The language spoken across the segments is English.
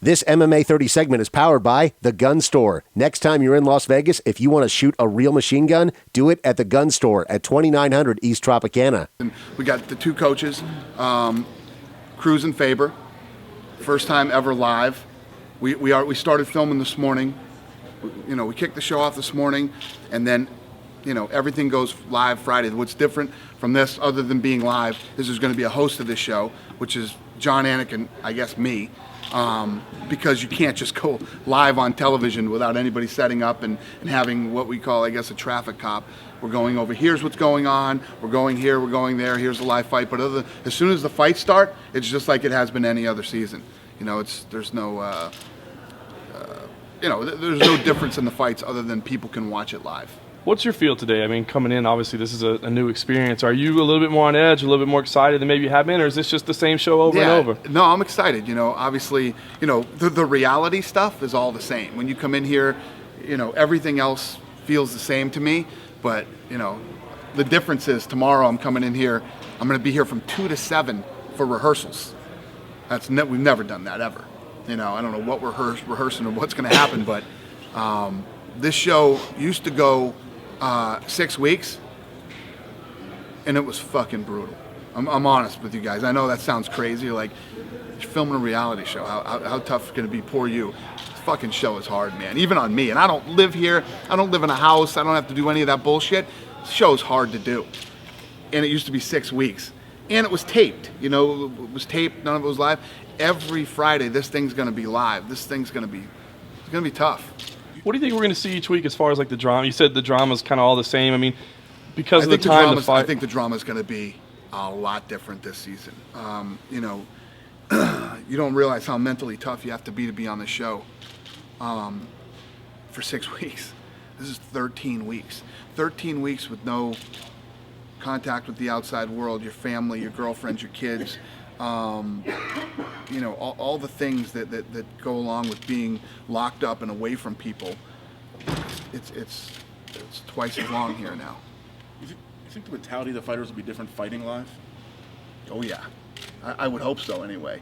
This MMA 30 segment is powered by The Gun Store. Next time you're in Las Vegas, if you want to shoot a real machine gun, do it at The Gun Store at 2900 East Tropicana. And we got the two coaches, Cruz and Faber. First time ever live. We started filming this morning. We kicked the show off this morning, and then everything goes live Friday. What's different from this, other than being live, is there's going to be a host of this show, which is John Anik and I guess me. Because you can't just go live on television without anybody setting up and having what we call, I guess, a traffic cop. We're going over, here's what's going on, we're going here, we're going there, here's the live fight. But as soon as the fights start, it's just like it has been any other season. There's no difference in the fights other than people can watch it live. What's your feel today? I mean, coming in, obviously this is a new experience. Are you a little bit more on edge, a little bit more excited than maybe you have been, or is this just the same show over and over? No, I'm excited. Obviously, the reality stuff is all the same. When you come in here, everything else feels the same to me. But, the difference is tomorrow I'm coming in here, I'm going to be here from 2 to 7 for rehearsals. We've never done that ever. I don't know what we're rehearsing or what's going to happen, but this show used to go 6 weeks, and it was fucking brutal. I'm honest with you guys. I know that sounds crazy. Like, you're filming a reality show. How tough is it going to be? Poor you. This fucking show is hard, man. Even on me. And I don't live here. I don't live in a house. I don't have to do any of that bullshit. This show's hard to do. And it used to be 6 weeks. And it was taped. It was taped. None of it was live. Every Friday, this thing's going to be live. This thing's going to be tough. What do you think we're going to see each week as far as like the drama? You said the drama's kind of all the same. I mean, because of the time to fight. I think the drama's going to be a lot different this season. You don't realize how mentally tough you have to be on the show for 6 weeks. This is 13 weeks. 13 weeks with no contact with the outside world, your family, your girlfriends, your kids. All the things that go along with being locked up and away from people. It's twice as long here now. You think the mentality of the fighters will be different fighting live? Oh yeah, I would hope so. Anyway,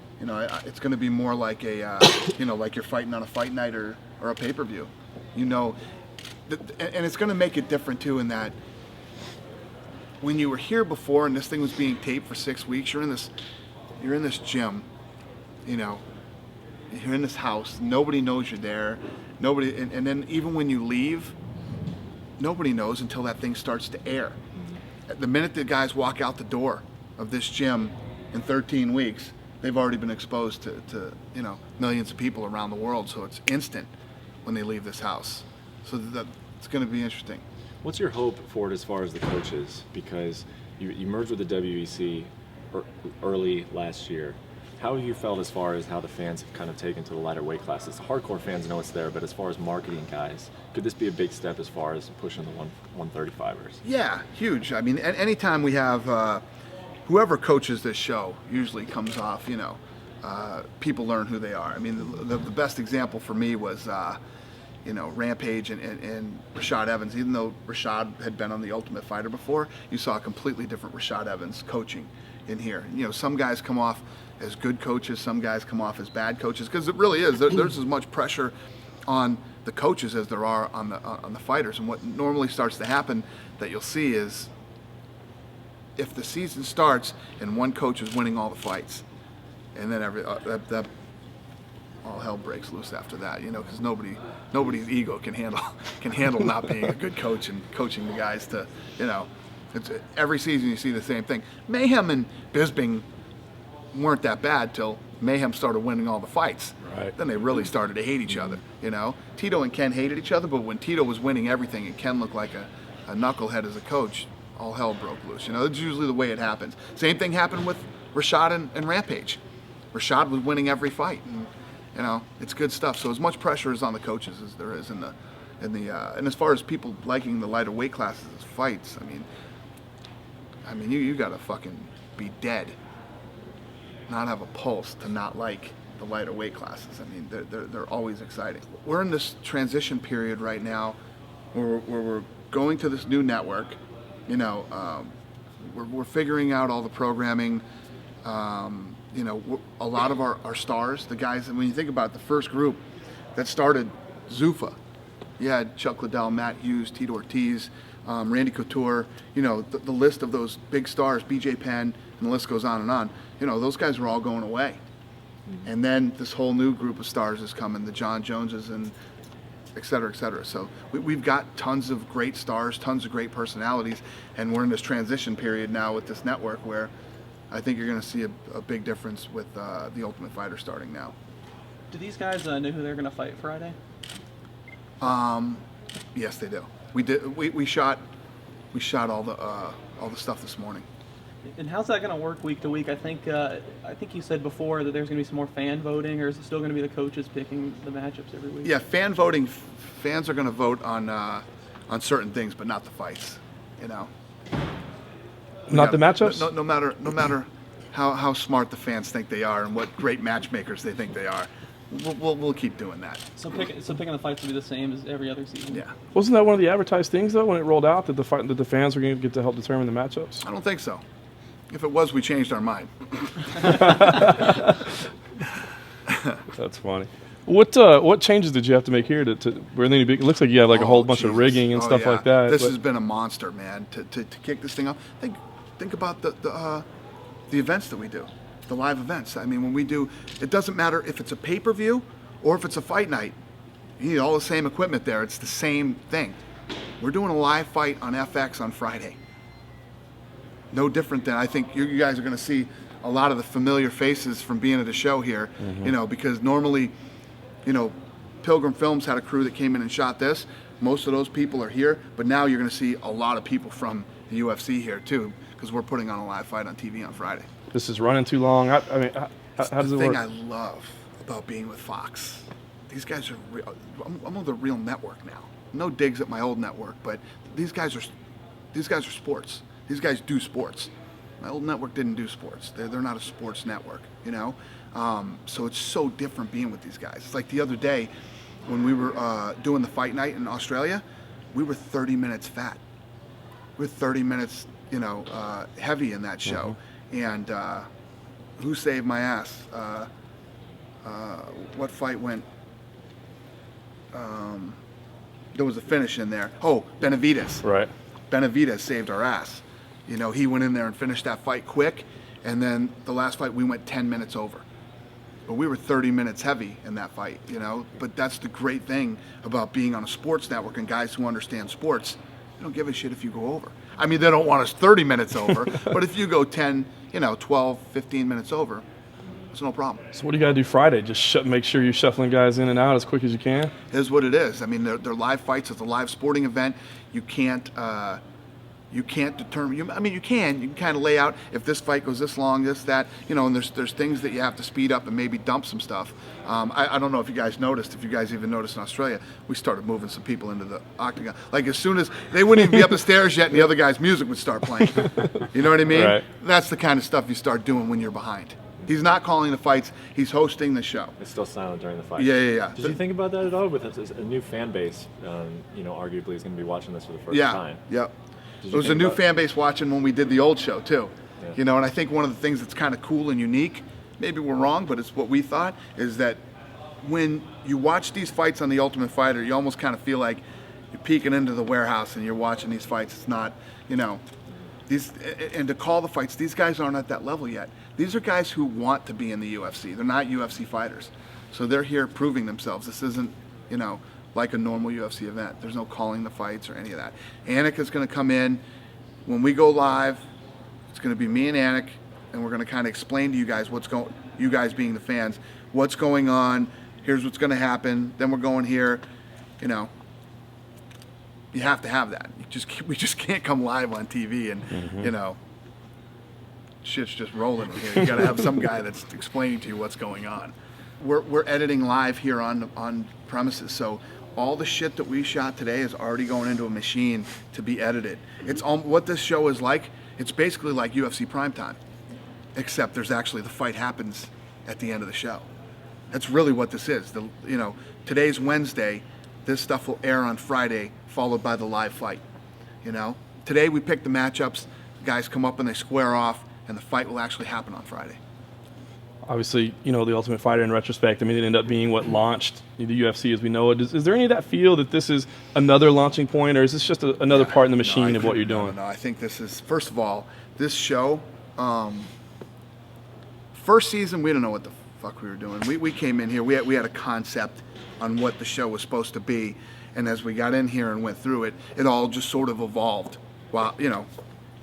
it's going to be more like a like you're fighting on a fight night or a pay-per-view. And it's going to make it different too in that when you were here before and this thing was being taped for 6 weeks, you're in this gym, you're in this house, nobody knows you're there, and then even when you leave, nobody knows until that thing starts to air. The minute the guys walk out the door of this gym in 13 weeks, they've already been exposed to millions of people around the world, so it's instant when they leave this house. So it's going to be interesting. What's your hope for it as far as the coaches? Because you merged with the WEC early last year. How have you felt as far as how the fans have kind of taken to the lighter weight classes? The hardcore fans know it's there, but as far as marketing guys, could this be a big step as far as pushing the 135ers? Yeah, huge. I mean, anytime we have whoever coaches this show usually comes off, people learn who they are. I mean, the best example for me was Rampage and Rashad Evans. Even though Rashad had been on The Ultimate Fighter before, you saw a completely different Rashad Evans coaching in here. Some guys come off as good coaches, some guys come off as bad coaches, because it really is. There's as much pressure on the coaches as there are on the fighters. And what normally starts to happen that you'll see is if the season starts and one coach is winning all the fights, and then that all hell breaks loose after that, because nobody's ego can handle not being a good coach and coaching the guys to, it's every season you see the same thing. Mayhem and Bisping weren't that bad till Mayhem started winning all the fights. Right. Then they really started to hate each other. Tito and Ken hated each other, but when Tito was winning everything and Ken looked like a knucklehead as a coach, all hell broke loose. That's usually the way it happens. Same thing happened with Rashad and Rampage. Rashad was winning every fight. And, it's good stuff. So as much pressure is on the coaches as there is and as far as people liking the lighter weight classes as fights, I mean you gotta fucking be dead, not have a pulse to not like the lighter weight classes. I mean they're always exciting. We're in this transition period right now where we're going to this new network. We're figuring out all the programming. a lot of our stars, the guys, and when you think about it, the first group that started Zuffa, you had Chuck Liddell, Matt Hughes, Tito Ortiz, Randy Couture, the list of those big stars, BJ Penn, and the list goes on and on. Those guys were all going away. And then this whole new group of stars is coming, the John Joneses and et cetera, et cetera. So we've got tons of great stars, tons of great personalities, and we're in this transition period now with this network where I think you're going to see a big difference with the Ultimate Fighter starting now. Do these guys know who they're going to fight Friday? Yes, they do. We did. We shot all the stuff this morning. And how's that going to work week to week? I think you said before that there's going to be some more fan voting, or is it still going to be the coaches picking the matchups every week? Yeah, fan voting. Fans are going to vote on certain things, but not the fights. Not the matchups? No matter how smart the fans think they are and what great matchmakers they think they are, we'll keep doing that. So picking the fights will be the same as every other season? Yeah. Wasn't that one of the advertised things, though, when it rolled out, that the fans were going to get to help determine the matchups? I don't think so. If it was, we changed our mind. That's funny. What changes did you have to make here to were there any big? It looks like you had a whole bunch of rigging and stuff like that. This has been a monster, man. To kick this thing off. Think about the events that we do, the live events. I mean, when we do, it doesn't matter if it's a pay-per-view or if it's a fight night. You need all the same equipment there. It's the same thing. We're doing a live fight on FX on Friday. No different than, I think you guys are going to see a lot of the familiar faces from being at a show here, because normally, Pilgrim Films had a crew that came in and shot this. Most of those people are here, but now you're going to see a lot of people from the UFC here too, because we're putting on a live fight on TV on Friday. This is running too long. I mean, how does it work? The thing I love about being with Fox, these guys are real. I'm on the real network now. No digs at my old network, but these guys are sports. These guys do sports. My old network didn't do sports. They're not a sports network, So it's so different being with these guys. It's like the other day when we were doing the fight night in Australia, we were 30 minutes fat. We were 30 minutes, heavy in that show. And who saved my ass? What fight went? There was a finish in there. Oh, Benavidez. Right. Benavidez saved our ass. He went in there and finished that fight quick, and then the last fight we went 10 minutes over. But we were 30 minutes heavy in that fight, But that's the great thing about being on a sports network and guys who understand sports. They don't give a shit if you go over. I mean, they don't want us 30 minutes over, but if you go 10, 12, 15 minutes over, it's no problem. So what do you got to do Friday? Just make sure you're shuffling guys in and out as quick as you can? It is what it is. I mean, they're live fights. It's a live sporting event. You can't determine. You can kind of lay out if this fight goes this long, this, that, and there's things that you have to speed up and maybe dump some stuff. I don't know if you guys noticed, if you guys even noticed in Australia, we started moving some people into the octagon. Like as soon as they wouldn't even be up the stairs yet, and the other guy's music would start playing. You know what I mean? Right. That's the kind of stuff you start doing when you're behind. He's not calling the fights. He's hosting the show. It's still silent during the fight. Yeah. Did you think about that at all? With a new fan base, arguably is going to be watching this for the first time. Yep. There was a new fan base watching when we did the old show too. Yeah. And I think one of the things that's kind of cool and unique, maybe we're wrong, but it's what we thought, is that when you watch these fights on The Ultimate Fighter, you almost kind of feel like you're peeking into the warehouse and you're watching these fights. It's not, and to call the fights, these guys aren't at that level yet. These are guys who want to be in the UFC. They're not UFC fighters. So they're here proving themselves. This isn't, like a normal UFC event. There's no calling the fights or any of that. Anik is going to come in. When we go live, it's going to be me and Anik, and we're going to kind of explain to you guys you guys being the fans, what's going on. Here's what's going to happen. Then we're going here. You have to have that. We just can't come live on TV and, shit's just rolling in here. You got to have some guy that's explaining to you what's going on. We're editing live here on premises, so all the shit that we shot today is already going into a machine to be edited. It's what this show is like. It's basically like UFC primetime, except there's actually the fight happens at the end of the show. That's really what this is. Today's Wednesday. This stuff will air on Friday, followed by the live fight. Today we pick the matchups. The guys come up and they square off, and the fight will actually happen on Friday. Obviously, the Ultimate Fighter in retrospect, I mean, it ended up being what launched the UFC as we know it. Is there any of that feel that this is another launching point, or is this just another part in the machine of what you're doing? No, I think this is, first of all, this show, first season, we don't know what the fuck we were doing. We came in here, we had a concept on what the show was supposed to be, and as we got in here and went through it, it all just sort of evolved. Well,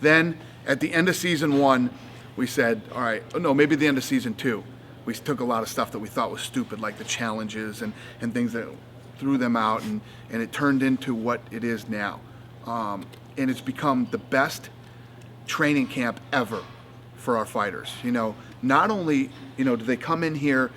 then at the end of season 1, we said, all right, no, maybe the end of season 2, we took a lot of stuff that we thought was stupid, like the challenges and things that threw them out, and it turned into what it is now. And it's become the best training camp ever for our fighters. Not only, do they come in here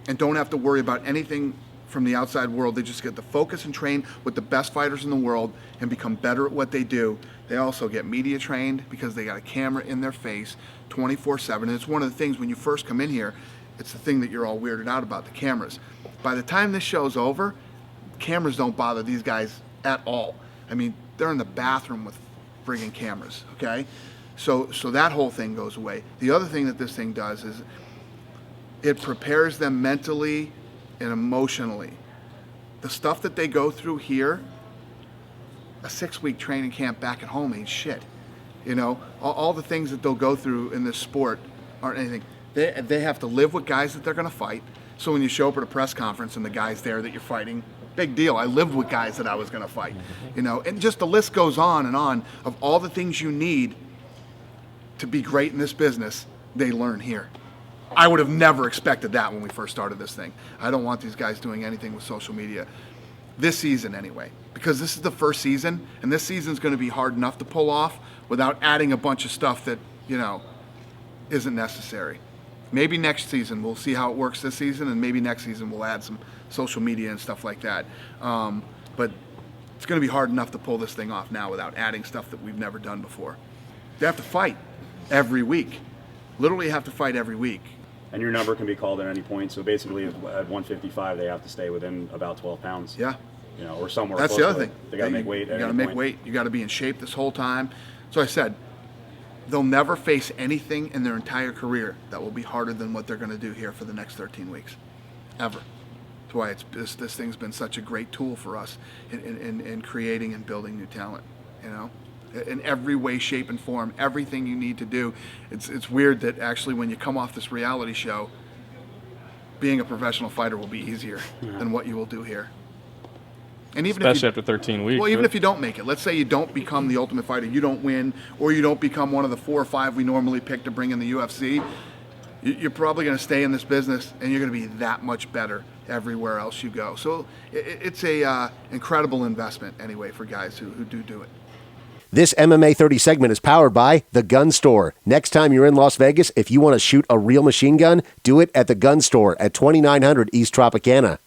and don't have to worry about anything from the outside world, they just get to focus and train with the best fighters in the world and become better at what they do. They also get media trained because they got a camera in their face 24/7. And it's one of the things when you first come in here, it's the thing that you're all weirded out about, the cameras. By the time this show's over, cameras don't bother these guys at all. I mean, they're in the bathroom with friggin' cameras, okay? So that whole thing goes away. The other thing that this thing does is it prepares them mentally and emotionally. The stuff that they go through here, a 6-week training camp back at home ain't shit. All the things that they'll go through in this sport aren't anything. They have to live with guys that they're going to fight. So when you show up at a press conference and the guy's there that you're fighting, big deal. I lived with guys that I was going to fight. And just the list goes on and on of all the things you need to be great in this business, they learn here. I would have never expected that when we first started this thing. I don't want these guys doing anything with social media. This season anyway, because this is the first season, and this season's going to be hard enough to pull off without adding a bunch of stuff that, isn't necessary. Maybe next season, we'll see how it works this season, and maybe next season we'll add some social media and stuff like that. But it's going to be hard enough to pull this thing off now without adding stuff that we've never done before. They have to fight every week. Literally have to fight every week. And your number can be called at any point. So basically, at 155, they have to stay within about 12 pounds. Yeah. Or somewhere. That's close the other to it. thing. They got to make weight. You got to make weight. You got to be in shape this whole time. So I said, they'll never face anything in their entire career that will be harder than what they're going to do here for the next 13 weeks, ever. That's why this thing's been such a great tool for us in creating and building new talent. In every way, shape, and form, everything you need to do. It's weird that actually when you come off this reality show, being a professional fighter will be easier than what you will do here. And even Especially after 13 weeks. Well, even if you don't make it, let's say you don't become the Ultimate Fighter, you don't win, or you don't become one of the 4 or 5 we normally pick to bring in the UFC, you're probably going to stay in this business, and you're going to be that much better everywhere else you go. So it's a incredible investment anyway for guys who do it. This MMA 30 segment is powered by The Gun Store. Next time you're in Las Vegas, if you want to shoot a real machine gun, do it at The Gun Store at 2900 East Tropicana.